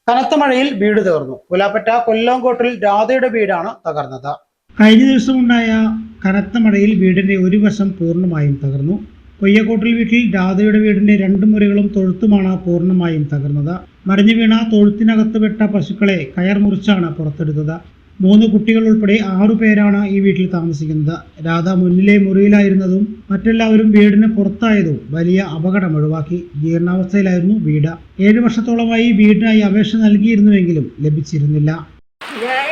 കനത്ത മഴയിൽ വീട് തകർന്നു. പുലാപ്പറ്റ കൊല്ലംകോട്ടിൽ രാധയുടെ വീടാണ് തകർന്നത്. കഴിഞ്ഞ ദിവസമുണ്ടായ കനത്ത മഴയിൽ വീടിന്റെ ഒരു വശം പൂർണ്ണമായും തകർന്നു. കൊയ്യക്കോട്ടിൽ വീട്ടിൽ രാധയുടെ വീടിന്റെ 2 മുറികളും തൊഴുത്തുമാണ് പൂർണ്ണമായും തകർന്നത്. മറിഞ്ഞു വീണ തൊഴുത്തിനകത്ത് വെട്ട പശുക്കളെ കയർ മുറിച്ചാണ് പുറത്തെടുത്തത്. 3 കുട്ടികൾ ഉൾപ്പെടെ 6 പേരാണ് ഈ വീട്ടിൽ താമസിക്കുന്നത്. രാധ മുന്നിലെ മുറിയിലായിരുന്നതും മറ്റെല്ലാവരും വീടിന് പുറത്തായതും വലിയ അപകടം ഒഴിവാക്കി. ജീർണാവസ്ഥയിലായിരുന്നു വീട്. 7 വർഷത്തോളമായി വീടിനായി അപേക്ഷ നൽകിയിരുന്നുവെങ്കിലും ലഭിച്ചിരുന്നില്ല.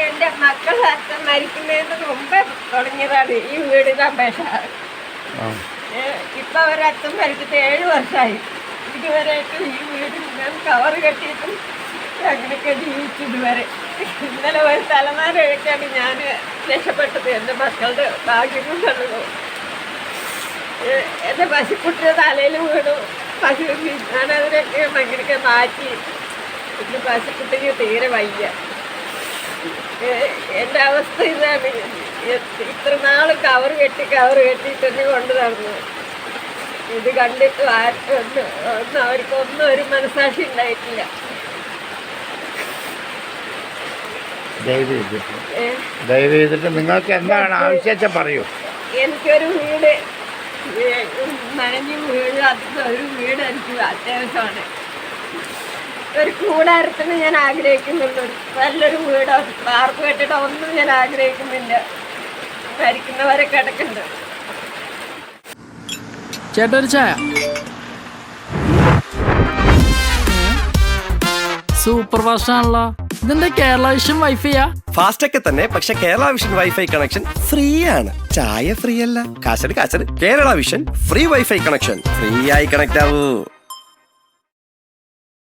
എന്റെ മക്കൾ അച്ഛൻ മരിക്കുന്നതിന് മുമ്പ് തുടങ്ങിയതാണ് ഈ വീടിന്റെ അപേക്ഷ. ഇപ്പൊ അവരച്ഛൻ മരിച്ചിട്ട് 7 വർഷമായി. ഇതുവരെയായിട്ടും ഈ വീട് ഞാൻ കവർ കെട്ടിയിട്ടും അങ്ങനെയൊക്കെ ജീവിച്ചു ഇതുവരെ. ഇന്നലെ ഒരു തലനാരൊക്കെയാണ് ഞാൻ രക്ഷപ്പെട്ടത്. എൻ്റെ മക്കളുടെ ഭാഗ്യം കൊണ്ടുള്ളൂ. എൻ്റെ പശുക്കുട്ടിയുടെ തലയിൽ വീണു. പശു ഞാനതിനൊക്കെ അങ്ങനെയൊക്കെ മാറ്റി. ഇന്ന് പശുക്കുട്ടിക്ക് തീരെ വയ്യ. എൻ്റെ അവസ്ഥ ഇതാണ്. ഇത്ര നാൾ കവർ കെട്ടിയിട്ടൊന്ന് കൊണ്ട് നടന്നു. ഇത് കണ്ടിട്ട് ആർക്കും അവർക്കൊന്നും ഒരു മനസാക്ഷി ഉണ്ടായിട്ടില്ല. ദയവ് ചെയ്തിട്ട് നിങ്ങൾക്ക് എന്താണ് ആവശ്യം പറയൂ. എനിക്കൊരു വീട് നനഞ്ഞു വീഴാത്ത ഒരു വീട് എനിക്ക് അത്യാവശ്യമാണ്. ഒരു കൂടാരത്തിന് ഞാൻ ആഗ്രഹിക്കുന്നുള്ളൂ. നല്ലൊരു വീടോ വാർപ്പ് കെട്ടിടോ ഒന്നും ഞാൻ ആഗ്രഹിക്കുന്നില്ല. മരിക്കുന്നവരെ കിടക്കുന്നുണ്ട്. ചേട്ടാ ഒരു ചായ. സൂപ്പർ ഫാസ്റ്റ് ആണല്ലോ. ഇതിന്റെ കേരള വിഷൻ വൈഫൈയാ? ഫാസ്റ്റ് ഒക്കെ തന്നെ, പക്ഷെ Kerala vision wifi connection free ആണ്. ചായ ഫ്രീ അല്ല, കാശട് Kerala vision free wifi connection. Free ആയി കണക്ട് ആവൂ.